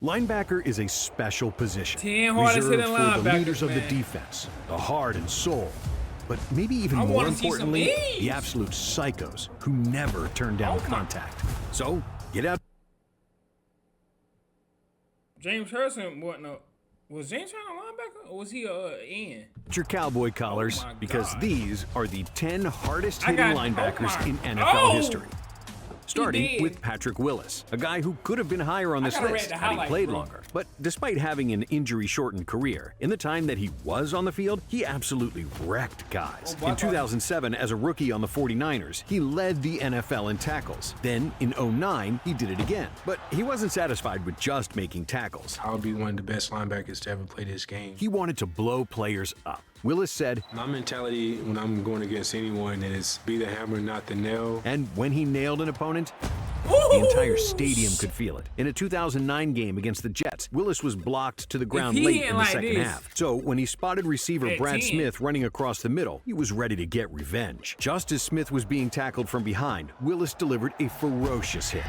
Linebacker is a special position, 10 hardest hitting reserved for the leaders linebackers, of the man. defense, the heart and soul, but maybe even I more wanna see some importantly, knees. the absolute psychos who never turn down Oh my- contact. So, get out. James Harrison, what no? Was James Harrison a linebacker or was he in? Your cowboy collars, Oh my because God. these are the 10 hardest I hitting got- oh linebackers my- in NFL Oh! history. Starting did. with Patrick Willis, a guy who could have been higher on this gotta read list the had he highlights, played bro. longer. But despite having an injury-shortened career, in the time that he was on the field, he absolutely wrecked guys. Oh, In 2007, as a rookie on the 49ers, he led the NFL in tackles. Then, in 2009, he did it again. But he wasn't satisfied with just making tackles. I'll be one of the best linebackers to ever play this game. He wanted to blow players up. Willis said, My mentality when I'm going against anyone is be the hammer, not the nail. and when he nailed an opponent, the entire stadium could feel it. In a 2009 game against the Jets, Willis was blocked to the ground he late hitting in the like second this half. So when he spotted receiver at Brad 10. Smith running across the middle, he was ready to get revenge. Just as Smith was being tackled from behind, Willis delivered a ferocious hit.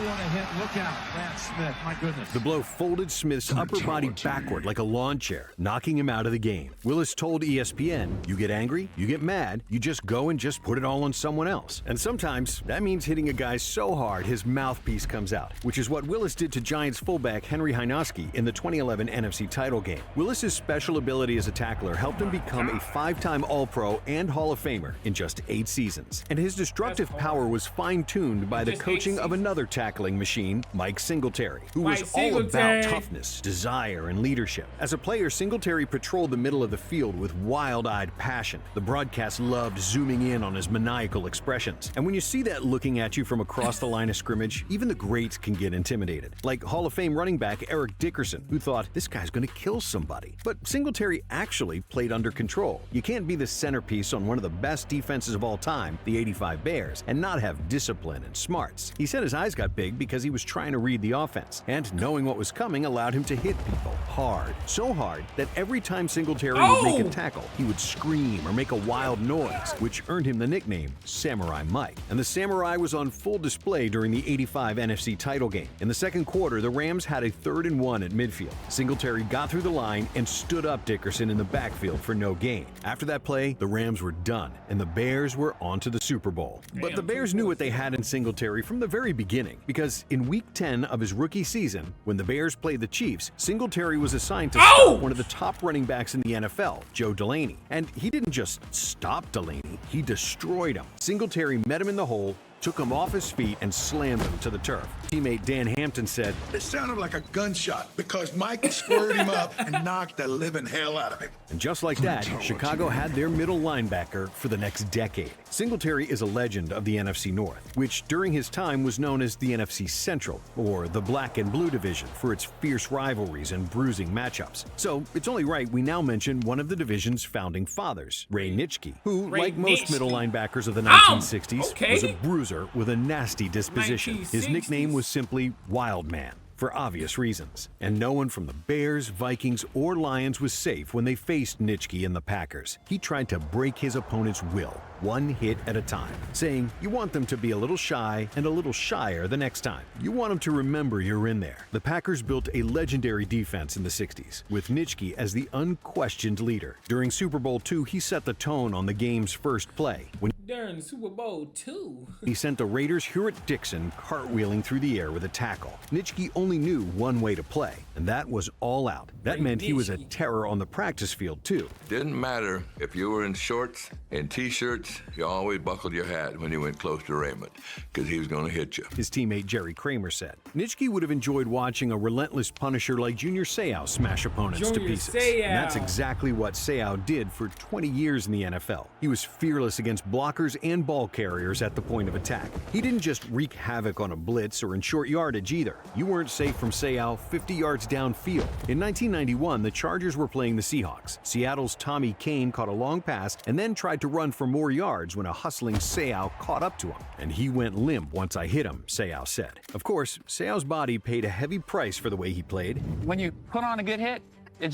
What a hit. Look out, Brad Smith. My goodness. The blow folded Smith's upper body backward like a lawn chair, knocking him out of the game. Willis told ESPN, you get angry, you get mad, you just go and just put it all on someone else. And sometimes that means hitting a guy so hard his mouthpiece comes out, which is what Willis did to Giants fullback Henry Romanowski in the 2011 NFC title game. Willis's special ability as a tackler helped him become a 5-time All-Pro and Hall of Famer in just 8 seasons. And his destructive power was fine-tuned by the Just 8 coaching of seasons. another tackling machine, Mike Singletary, who was Mike all about Singletary. toughness, desire, and leadership. As a player, Singletary patrolled the middle of the field with wild-eyed passion. The broadcast loved zooming in on his maniacal expressions. And when you see that looking at you from across the line of scrimmage, even the greats can get intimidated. Like Hall of Fame running back Eric Dickerson, who thought, this guy's gonna kill somebody. But Singletary actually played under control. You can't be the centerpiece on one of the best defenses of all time, the '85 Bears, and not have discipline and smarts. He said his eyes got big because he was trying to read the offense, and knowing what was coming allowed him to hit people hard. So hard that every time Singletary would make a tackle, he would scream or make a wild noise, which earned him the nickname Samurai Mike. And the Samurai was on full display during the '85 NFC title game. In the second quarter, the Rams had a 3rd and 1 at midfield. Singletary got through the line and stood up Dickerson in the backfield for no gain. After that play, the Rams were done, and the Bears were on to the Super Bowl. But the Bears knew what they had in Singletary from the very beginning, because in Week 10 of his rookie season, when the Bears played the Chiefs, Singletary was assigned to stop one of the top running backs in the NFL, Joe Delaney. And he didn't just stop Delaney, he destroyed him. Singletary met him in the hole, took him off his feet, and slammed him to the turf. Teammate Dan Hampton said, It sounded like a gunshot because Mike squared him up and knocked the living hell out of him. and just like that, Chicago had their middle linebacker for the next decade. Singletary is a legend of the NFC North, which during his time was known as the NFC Central, or the Black and Blue Division, for its fierce rivalries and bruising matchups. So it's only right we now mention one of the division's founding fathers, Ray Nitschke, who, Ray like most Nitschke. middle linebackers of the 1960s, okay. was a bruiser with a nasty disposition. His 1960s. nickname was simply Wild Man, for obvious reasons. And no one from the Bears, Vikings, or Lions was safe when they faced Nitschke and the Packers. He tried to break his opponent's will, one hit at a time, saying you want them to be a little shy and a little shyer the next time. You want them to remember you're in there. The Packers built a legendary defense in the 60s, with Nitschke as the unquestioned leader. During Super Bowl II, he set the tone on the game's first play, when During the Super Bowl II. he sent the Raiders' Hewitt Dixon cartwheeling through the air with a tackle. Nitschke only knew one way to play, and that was all out. That meant he was a terror on the practice field, too. Didn't matter if you were in shorts and T-shirts, you always buckled your hat when you went close to Raymond, because he was going to hit you. His teammate Jerry Kramer said. Nitschke would have enjoyed watching a relentless punisher like Junior Seau smash opponents to Junior pieces. Seau. And that's exactly what Seau did for 20 years in the NFL. He was fearless against blockers and ball carriers at the point of attack. He didn't just wreak havoc on a blitz or in short yardage either. You weren't safe from Seau 50 yards downfield. In 1991, the Chargers were playing the Seahawks. Seattle's Tommy Kane caught a long pass and then tried to run for more yards when a hustling Seau caught up to him. And he went limp once I hit him, Seau said. Of course, Seau's body paid a heavy price for the way he played. When you put on a good hit, it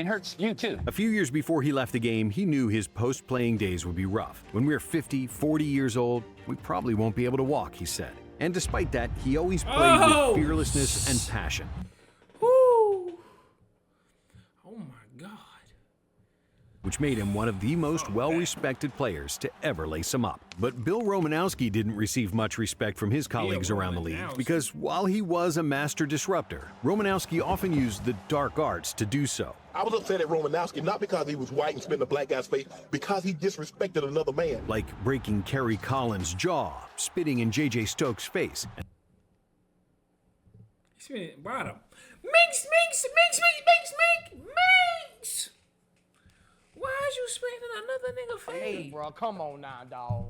hurts you too. A few years before he left the game, he knew his post-playing days would be rough. When we're 50, 40 years old, we probably won't be able to walk, he said. And despite that, he always played Oh! with fearlessness and passion. Woo. Oh my God. Which made him one of the most well-respected players to ever lace him up. But Bill Romanowski didn't receive much respect from his colleagues around the league because while he was a master disruptor, Romanowski often used the dark arts to do so. I was upset at Romanowski, not because he was white and spit in a black guy's face, because he disrespected another man. Like breaking Kerry Collins' jaw, spitting in J.J. Stokes' face. He spit bottom. Minx. Why is you spitting in another nigga face? Hey, bro, come on now, dog.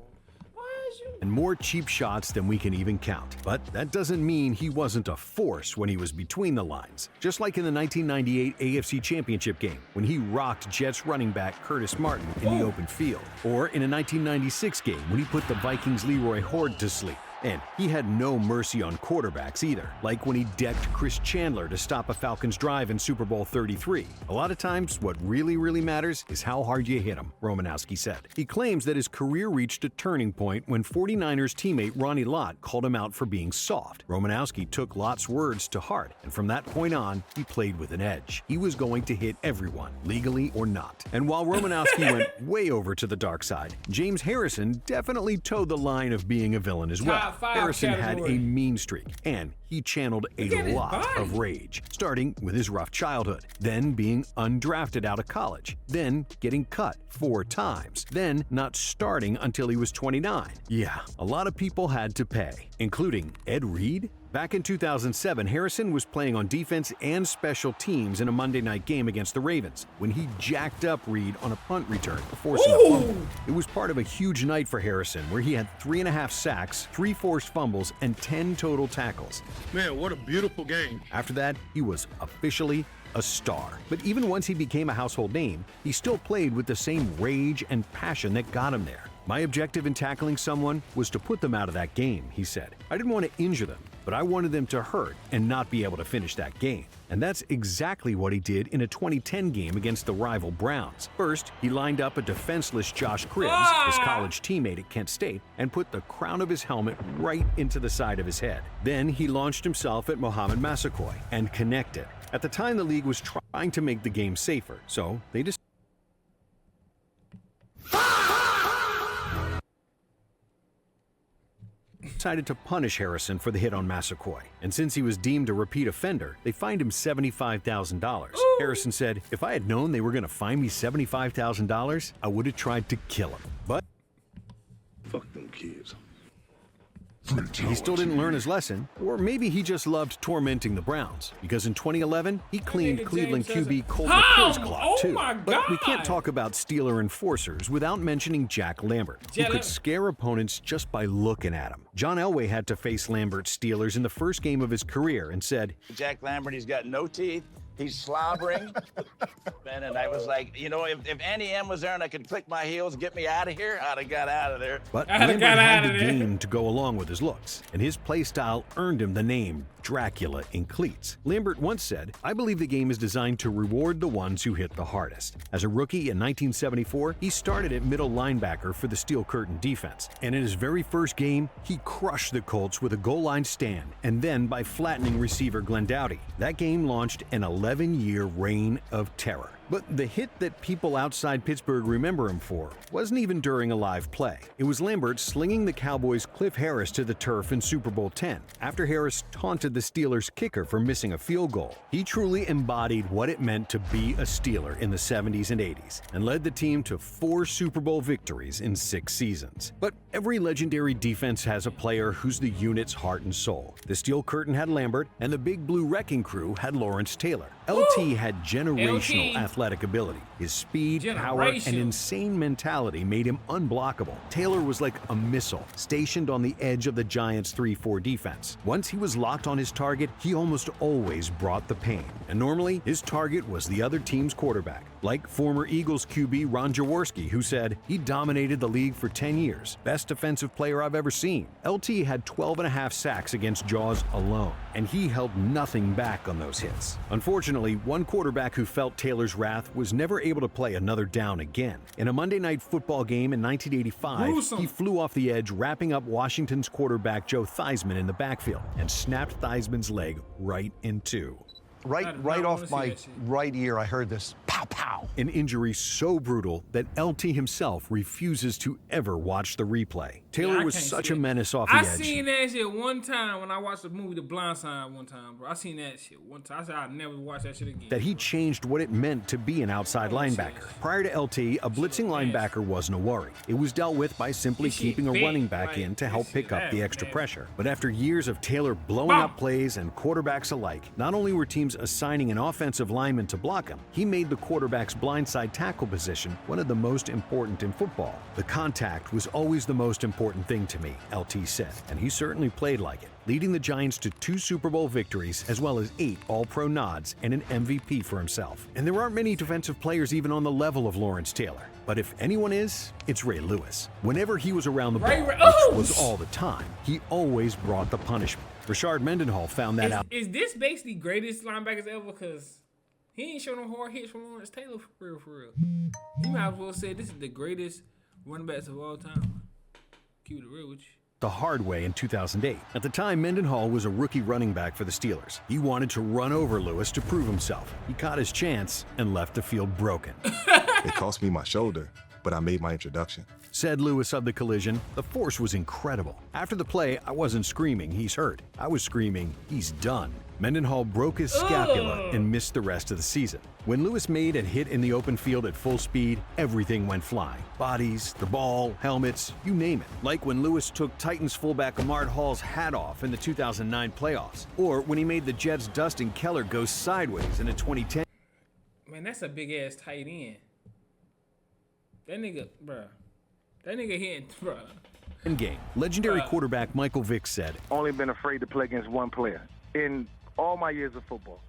Why is you? And more cheap shots than we can even count. But that doesn't mean he wasn't a force when he was between the lines. Just like in the 1998 AFC Championship game, when he rocked Jets running back Curtis Martin in the open field. Or in a 1996 game, when he put the Vikings' Leroy Horde to sleep. And he had no mercy on quarterbacks either, like when he decked Chris Chandler to stop a Falcons drive in Super Bowl 33. A lot of times, what really matters is how hard you hit him, Romanowski said. He claims that his career reached a turning point when 49ers teammate Ronnie Lott called him out for being soft. Romanowski took Lott's words to heart, and from that point on, he played with an edge. He was going to hit everyone, legally or not. And while Romanowski went way over to the dark side, James Harrison definitely towed the line of being a villain as well. Harrison had a mean streak, and he channeled a lot of rage, starting with his rough childhood, then being undrafted out of college, then getting cut 4 times, then not starting until he was 29. Yeah, a lot of people had to pay, including Ed Reed. Back in 2007, Harrison was playing on defense and special teams in a Monday night game against the Ravens when he jacked up Reed on a punt return, forcing a fumble. It was part of a huge night for Harrison where he had 3.5 sacks, 3 forced fumbles, and 10 total tackles. Man, what a beautiful game. After that, he was officially a star. But even once he became a household name, he still played with the same rage and passion that got him there. My objective in tackling someone was to put them out of that game, he said. I didn't want to injure them, but I wanted them to hurt and not be able to finish that game. And that's exactly what he did in a 2010 game against the rival Browns. First, he lined up a defenseless Josh Cribbs, his college teammate at Kent State, and put the crown of his helmet right into the side of his head. Then he launched himself at Mohamed Massaquoi and connected. At the time, the league was trying to make the game safer, so they decided to punish Harrison for the hit on Massaquoi. And since he was deemed a repeat offender, they fined him $75,000. Harrison said, "If I had known they were going to fine me $75,000, I would have tried to kill him." But Fuck them kids. he still didn't learn his lesson, or maybe he just loved tormenting the Browns, because in 2011, he cleaned Cleveland QB Colt McCoy's clock too. But we can't talk about Steeler enforcers without mentioning Jack Lambert, who could scare opponents just by looking at him. John Elway had to face Lambert's Steelers in the first game of his career and said, Jack Lambert, he's got no teeth. He's slobbering. And I was like, you know, if Andy M was there and I could click my heels and get me out of here, I'd have got out of there. But Lambert had the game to go along with his looks, and his play style earned him the name Dracula in cleats. Lambert once said, "I believe the game is designed to reward the ones who hit the hardest." As a rookie in 1974, he started at middle linebacker for the Steel Curtain defense, and in his very first game, he crushed the Colts with a goal line stand, and then by flattening receiver Glenn Doughty. That game launched an 11-year reign of terror. But the hit that people outside Pittsburgh remember him for wasn't even during a live play. It was Lambert slinging the Cowboys' Cliff Harris to the turf in Super Bowl X after Harris taunted the Steelers' kicker for missing a field goal. He truly embodied what it meant to be a Steeler in the 70s and 80s and led the team to 4 Super Bowl victories in 6 seasons. But every legendary defense has a player who's the unit's heart and soul. The Steel Curtain had Lambert, and the Big Blue Wrecking Crew had Lawrence Taylor. LT had generational athletic ability. His speed, power, and insane mentality made him unblockable. Taylor was like a missile, stationed on the edge of the Giants' 3-4 defense. Once he was locked on his target, he almost always brought the pain. And normally, his target was the other team's quarterback. Like former Eagles QB Ron Jaworski, who said, "He dominated the league for 10 years. Best defensive player I've ever seen." LT had 12.5 sacks against Jaws alone. and he held nothing back on those hits. Unfortunately, one quarterback who felt Taylor's wrath was never able to play another down again. In a Monday Night Football game in 1985, he flew off the edge, wrapping up Washington's quarterback Joe Theismann in the backfield and snapped Theismann's leg right in two. Right off my right ear, I heard this pow pow. An injury so brutal that LT himself refuses to ever watch the replay. Taylor was such a menace off the edge. I seen that shit one time when I watched the movie The Blind Side one time, bro. I seen that shit one time. I said I'd never watch that shit again. That he changed what it meant to be an outside linebacker. Prior to LT, a blitzing linebacker wasn't a worry. It was dealt with by simply keeping a running back in to help pick up the extra pressure. But after years of Taylor blowing up plays and quarterbacks alike, not only were teams assigning an offensive lineman to block him, he made the quarterback's blindside tackle position one of the most important in football. The contact was always the most important thing to me, LT said, and he certainly played like it, leading the Giants to 2 Super Bowl victories as well as 8 All-Pro nods and an MVP for himself. And there aren't many defensive players even on the level of Lawrence Taylor. But if anyone is, it's Ray Lewis. Whenever he was around the ball, which was all the time, he always brought the punishment. Rashard Mendenhall found that out. Is this basically greatest linebackers ever? Because he ain't showing no hard hits from Lawrence Taylor for real. He might as well say this is the greatest running backs of all time. Keep it real with you. The hard way in 2008. At the time, Mendenhall was a rookie running back for the Steelers. He wanted to run over Lewis to prove himself. He caught his chance and left the field broken. It cost me my shoulder, but I made my introduction. Said Lewis of the collision, the force was incredible. After the play, I wasn't screaming, he's hurt. I was screaming, he's done. Mendenhall broke his scapula and missed the rest of the season. When Lewis made a hit in the open field at full speed, everything went flying. Bodies, the ball, helmets, you name it. Like when Lewis took Titans fullback Ahmad Hall's hat off in the 2009 playoffs. Or when he made the Jets' Dustin Keller go sideways in the 2010. Man, that's a big-ass tight end. That nigga, bruh. That nigga hitting, bruh. Game. Legendary quarterback Michael Vick said, only been afraid to play against one player in all my years of football.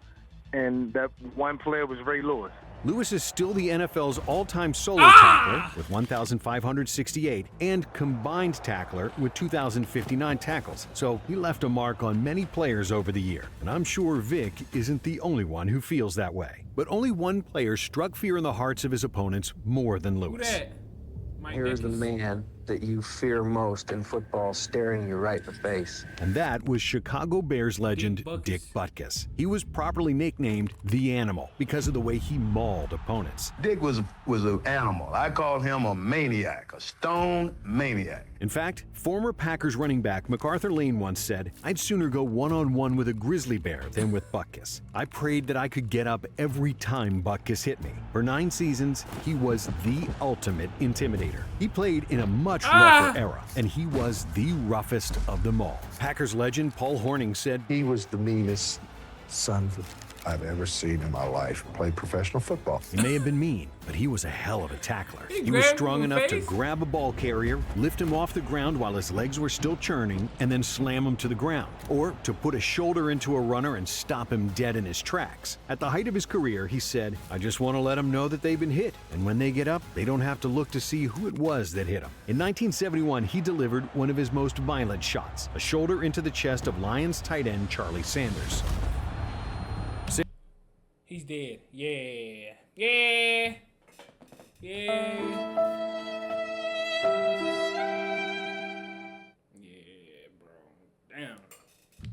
And that one player was Ray Lewis. Lewis is still the NFL's all-time solo tackler with 1,568 and combined tackler with 2,059 tackles. So he left a mark on many players over the year. And I'm sure Vick isn't the only one who feels that way. But only one player struck fear in the hearts of his opponents more than Lewis. Here's the man that you fear most in football staring you right in the face. And that was Chicago Bears legend Dick Butkus. He was properly nicknamed The Animal because of the way he mauled opponents. Dick was an animal. I called him a maniac, a stone maniac. In fact, former Packers running back MacArthur Lane once said, "I'd sooner go one-on-one with a grizzly bear than with Butkus. I prayed that I could get up every time Butkus hit me." For 9 seasons, he was the ultimate intimidator. He played in a much rougher era, and he was the roughest of them all. Packers legend Paul Hornung said, "He was the meanest son of a I've ever seen in my life play professional football." He may have been mean, but he was a hell of a tackler. He was strong enough to grab a ball carrier, lift him off the ground while his legs were still churning, and then slam him to the ground. Or to put a shoulder into a runner and stop him dead in his tracks. At the height of his career, he said, "I just want to let them know that they've been hit. And when they get up, they don't have to look to see who it was that hit them." In 1971, he delivered one of his most violent shots, a shoulder into the chest of Lions tight end Charlie Sanders. He's dead. Yeah. Yeah. Yeah. Yeah, bro. Damn.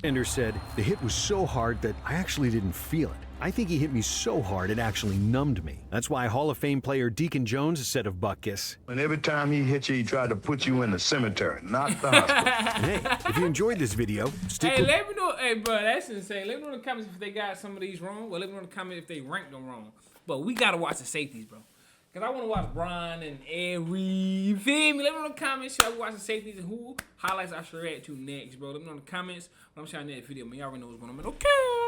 Sanders said, "The hit was so hard that I actually didn't feel it. I think he hit me so hard it actually numbed me." That's why Hall of Fame player Deacon Jones said of Butkus, And every time he hit you, he tried to put you in the cemetery, not the hospital. And hey, if you enjoyed this video, stick with... Let me know. Hey, bro, that's insane. Let me know in the comments if they got some of these wrong. Or let me know in the comments if they ranked them wrong. But we got to watch the safeties, bro. Because I want to watch Brian and every... You feel me? Let me know in the comments. Should I watch the safeties and who highlights I should react to next, bro? Let me know in the comments. When I'm showing that video, man, y'all already know what's going on, man. Okay.